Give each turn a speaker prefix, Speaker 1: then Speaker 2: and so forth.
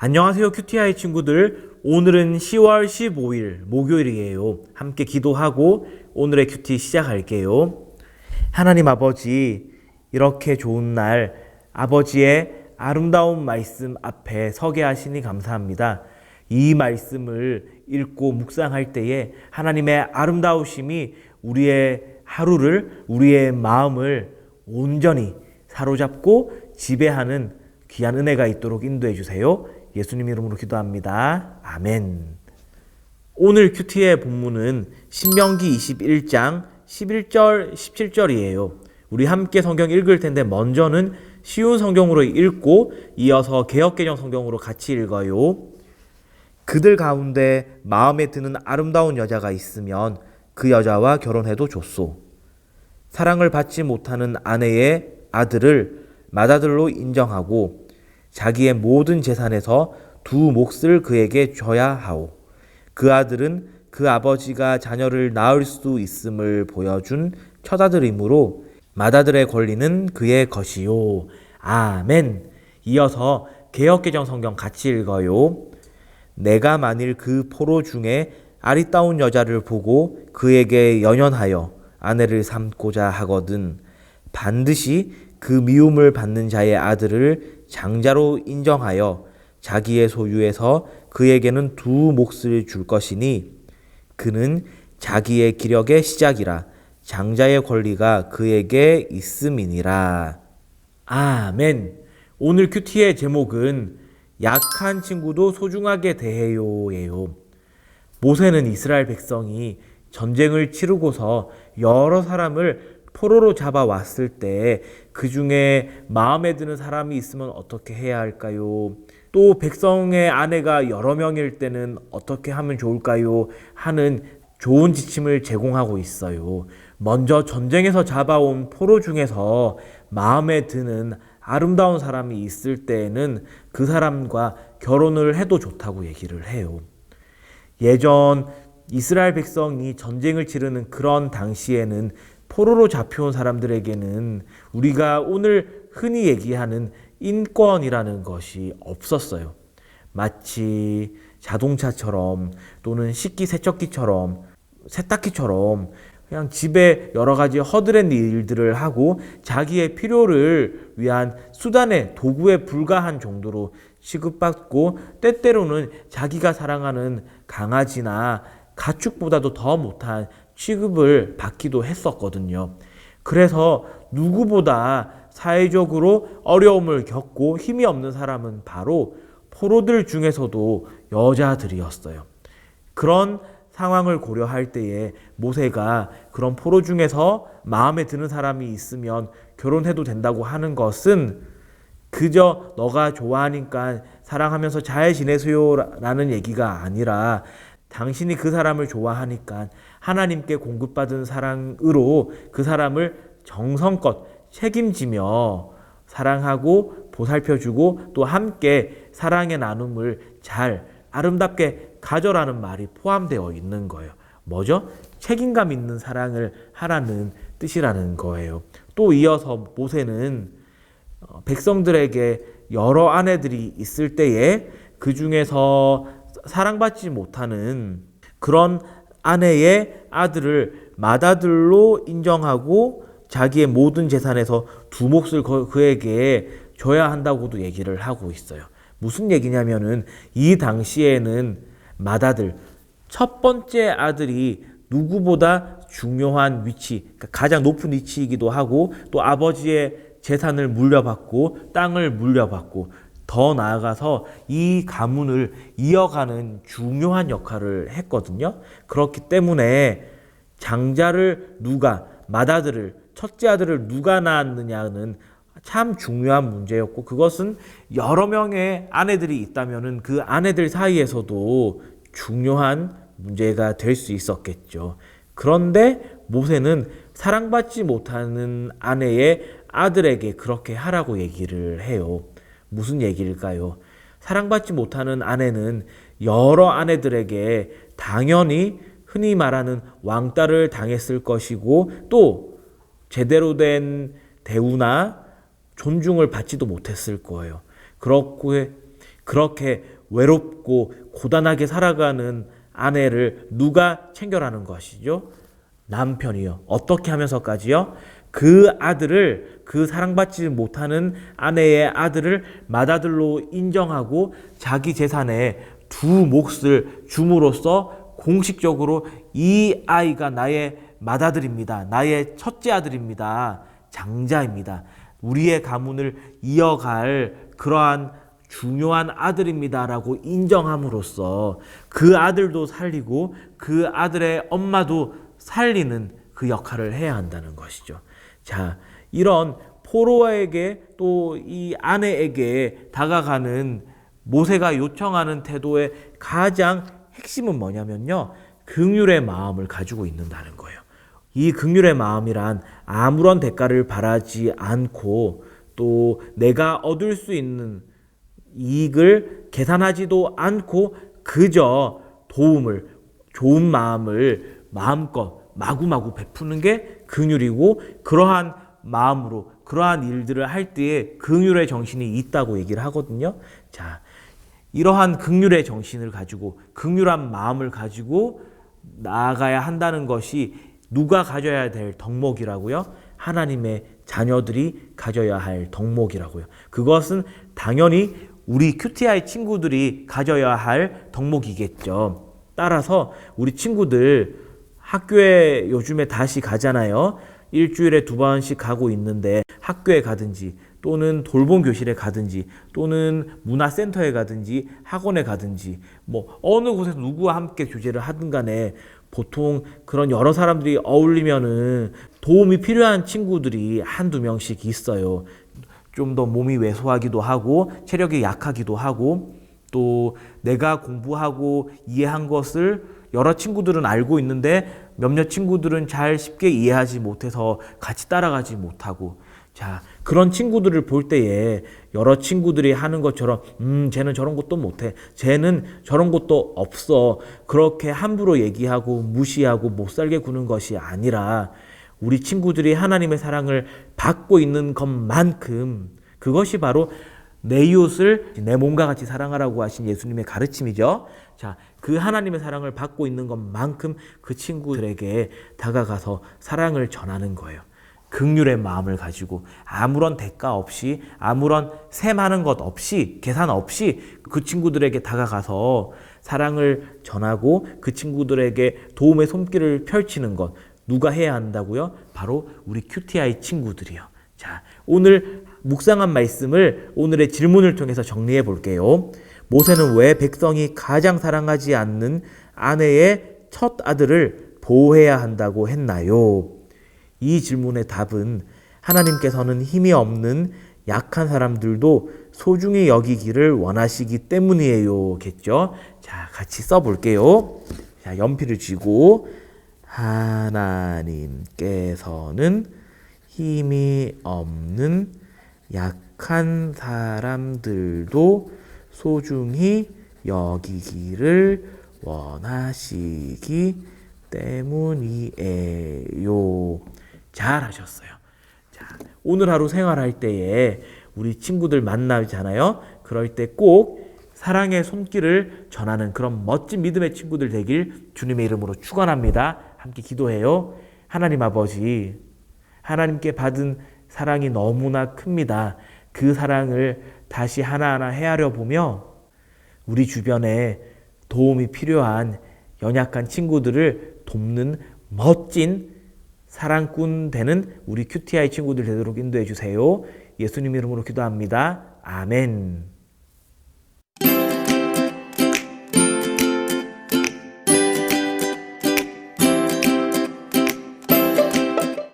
Speaker 1: 안녕하세요, 큐티아이 친구들. 오늘은 10월 15일 목요일이에요. 함께 기도하고 오늘의 큐티 시작할게요. 하나님 아버지, 이렇게 좋은 날 아버지의 아름다운 말씀 앞에 서게 하시니 감사합니다. 이 말씀을 읽고 묵상할 때에 하나님의 아름다우심이 우리의 하루를, 우리의 마음을 온전히 사로잡고 지배하는 귀한 은혜가 있도록 인도해 주세요. 예수님 이름으로 기도합니다. 아멘. 오늘 큐티의 본문은 신명기 21장 11절 17절이에요. 우리 함께 성경 읽을 텐데 먼저는 쉬운 성경으로 읽고 이어서 개역개정 성경으로 같이 읽어요. 그들 가운데 마음에 드는 아름다운 여자가 있으면 그 여자와 결혼해도 좋소. 사랑을 받지 못하는 아내의 아들을 맏아들로 인정하고 자기의 모든 재산에서 두 몫을 그에게 줘야 하오. 그 아들은 그 아버지가 자녀를 낳을 수 있음을 보여준 첫아들이므로 맏아들의 권리는 그의 것이요. 아멘. 이어서 개역개정 성경 같이 읽어요. 내가 만일 그 포로 중에 아리따운 여자를 보고 그에게 연연하여 아내를 삼고자 하거든 반드시 그 미움을 받는 자의 아들을 장자로 인정하여 자기의 소유에서 그에게는 두 몫을 줄 것이니 그는 자기의 기력의 시작이라 장자의 권리가 그에게 있음이니라. 아멘. 오늘 큐티의 제목은 약한 친구도 소중하게 대해요예요. 모세는 이스라엘 백성이 전쟁을 치르고서 여러 사람을 포로로 잡아왔을 때 그 중에 마음에 드는 사람이 있으면 어떻게 해야 할까요? 또 백성의 아내가 여러 명일 때는 어떻게 하면 좋을까요? 하는 좋은 지침을 제공하고 있어요. 먼저 전쟁에서 잡아온 포로 중에서 마음에 드는 아름다운 사람이 있을 때에는 그 사람과 결혼을 해도 좋다고 얘기를 해요. 예전 이스라엘 백성이 전쟁을 치르는 그런 당시에는 포로로 잡혀온 사람들에게는 우리가 오늘 흔히 얘기하는 인권이라는 것이 없었어요. 마치 자동차처럼 또는 식기세척기처럼 세탁기처럼 그냥 집에 여러 가지 허드렛 일들을 하고 자기의 필요를 위한 수단의 도구에 불과한 정도로 취급받고 때때로는 자기가 사랑하는 강아지나 가축보다도 더 못한 취급을 받기도 했었거든요. 그래서 누구보다 사회적으로 어려움을 겪고 힘이 없는 사람은 바로 포로들 중에서도 여자들이었어요. 그런 상황을 고려할 때에 모세가 그런 포로 중에서 마음에 드는 사람이 있으면 결혼해도 된다고 하는 것은 그저 너가 좋아하니까 사랑하면서 잘 지내세요 라는 얘기가 아니라 당신이 그 사람을 좋아하니까 하나님께 공급받은 사랑으로 그 사람을 정성껏 책임지며 사랑하고 보살펴주고 또 함께 사랑의 나눔을 잘 아름답게 가져라는 말이 포함되어 있는 거예요. 뭐죠? 책임감 있는 사랑을 하라는 뜻이라는 거예요. 또 이어서 모세는 백성들에게 여러 아내들이 있을 때에 그 중에서 사랑받지 못하는 그런 아내의 아들을 맏아들로 인정하고 자기의 모든 재산에서 두 몫을 그에게 줘야 한다고도 얘기를 하고 있어요. 무슨 얘기냐면은 이 당시에는 맏아들, 첫 번째 아들이 누구보다 중요한 위치, 그러니까 가장 높은 위치이기도 하고 또 아버지의 재산을 물려받고 땅을 물려받고 더 나아가서 이 가문을 이어가는 중요한 역할을 했거든요. 그렇기 때문에 장자를 누가, 맏아들을, 첫째 아들을 누가 낳았느냐는 참 중요한 문제였고 그것은 여러 명의 아내들이 있다면 그 아내들 사이에서도 중요한 문제가 될 수 있었겠죠. 그런데 모세는 사랑받지 못하는 아내의 아들에게 그렇게 하라고 얘기를 해요. 무슨 얘기일까요? 사랑받지 못하는 아내는 여러 아내들에게 당연히 흔히 말하는 왕따를 당했을 것이고 또 제대로 된 대우나 존중을 받지도 못했을 거예요. 그렇게 외롭고 고단하게 살아가는 아내를 누가 챙겨라는 것이죠? 남편이요. 어떻게 하면서까지요? 그 아들을, 그 사랑받지 못하는 아내의 아들을 맏아들로 인정하고 자기 재산의 두 몫을 줌으로써 공식적으로 이 아이가 나의 맏아들입니다. 나의 첫째 아들입니다. 장자입니다. 우리의 가문을 이어갈 그러한 중요한 아들입니다라고 인정함으로써 그 아들도 살리고 그 아들의 엄마도 살리는 그 역할을 해야 한다는 것이죠. 자, 이런 포로에게 또 이 아내에게 다가가는 모세가 요청하는 태도의 가장 핵심은 뭐냐면요. 긍휼의 마음을 가지고 있는다는 거예요. 이 긍휼의 마음이란 아무런 대가를 바라지 않고 또 내가 얻을 수 있는 이익을 계산하지도 않고 그저 도움을, 좋은 마음을 마음껏 마구마구 베푸는 게 긍휼이고, 그러한 마음으로 그러한 일들을 할 때에 긍휼의 정신이 있다고 얘기를 하거든요. 자, 이러한 긍휼의 정신을 가지고 긍휼한 마음을 가지고 나아가야 한다는 것이 누가 가져야 될 덕목이라고요? 하나님의 자녀들이 가져야 할 덕목이라고요. 그것은 당연히 우리 QTI 친구들이 가져야 할 덕목이겠죠. 따라서 우리 친구들 학교에 요즘에 다시 가잖아요. 일주일에 2번씩 가고 있는데 학교에 가든지 또는 돌봄 교실에 가든지 또는 문화센터에 가든지 학원에 가든지 뭐 어느 곳에서 누구와 함께 교제를 하든 간에 보통 그런 여러 사람들이 어울리면은 도움이 필요한 친구들이 한두 명씩 있어요. 좀 더 몸이 왜소하기도 하고 체력이 약하기도 하고 또 내가 공부하고 이해한 것을 여러 친구들은 알고 있는데 몇몇 친구들은 잘 쉽게 이해하지 못해서 같이 따라가지 못하고, 자, 그런 친구들을 볼 때에 여러 친구들이 하는 것처럼 쟤는 저런 것도 못해, 쟤는 저런 것도 없어, 그렇게 함부로 얘기하고 무시하고 못살게 구는 것이 아니라 우리 친구들이 하나님의 사랑을 받고 있는 것만큼, 그것이 바로 내 이웃을 내 몸과 같이 사랑하라고 하신 예수님의 가르침이죠. 자, 그 하나님의 사랑을 받고 있는 것만큼 그 친구들에게 다가가서 사랑을 전하는 거예요. 긍휼의 마음을 가지고 아무런 대가 없이, 아무런 셈하는 것 없이, 계산 없이 그 친구들에게 다가가서 사랑을 전하고 그 친구들에게 도움의 손길을 펼치는 것, 누가 해야 한다고요? 바로 우리 QTI 친구들이요. 자, 오늘 묵상한 말씀을 오늘의 질문을 통해서 정리해 볼게요. 모세는 왜 백성이 가장 사랑하지 않는 아내의 첫 아들을 보호해야 한다고 했나요? 이 질문의 답은 하나님께서는 힘이 없는 약한 사람들도 소중히 여기기를 원하시기 때문이에요. 겠죠? 자, 같이 써볼게요. 자, 연필을 쥐고, 하나님께서는 힘이 없는 약한 사람들도 소중히 여기기를 원하시기 때문이에요. 잘하셨어요. 자, 오늘 하루 생활할 때에 우리 친구들 만나잖아요. 그럴 때 꼭 사랑의 손길을 전하는 그런 멋진 믿음의 친구들 되길 주님의 이름으로 축원합니다. 함께 기도해요. 하나님 아버지, 하나님께 받은 사랑이 너무나 큽니다. 그 사랑을 다시 하나하나 헤아려 보며 우리 주변에 도움이 필요한 연약한 친구들을 돕는 멋진 사랑꾼 되는 우리 QTI 친구들 되도록 인도해 주세요. 예수님 이름으로 기도합니다. 아멘.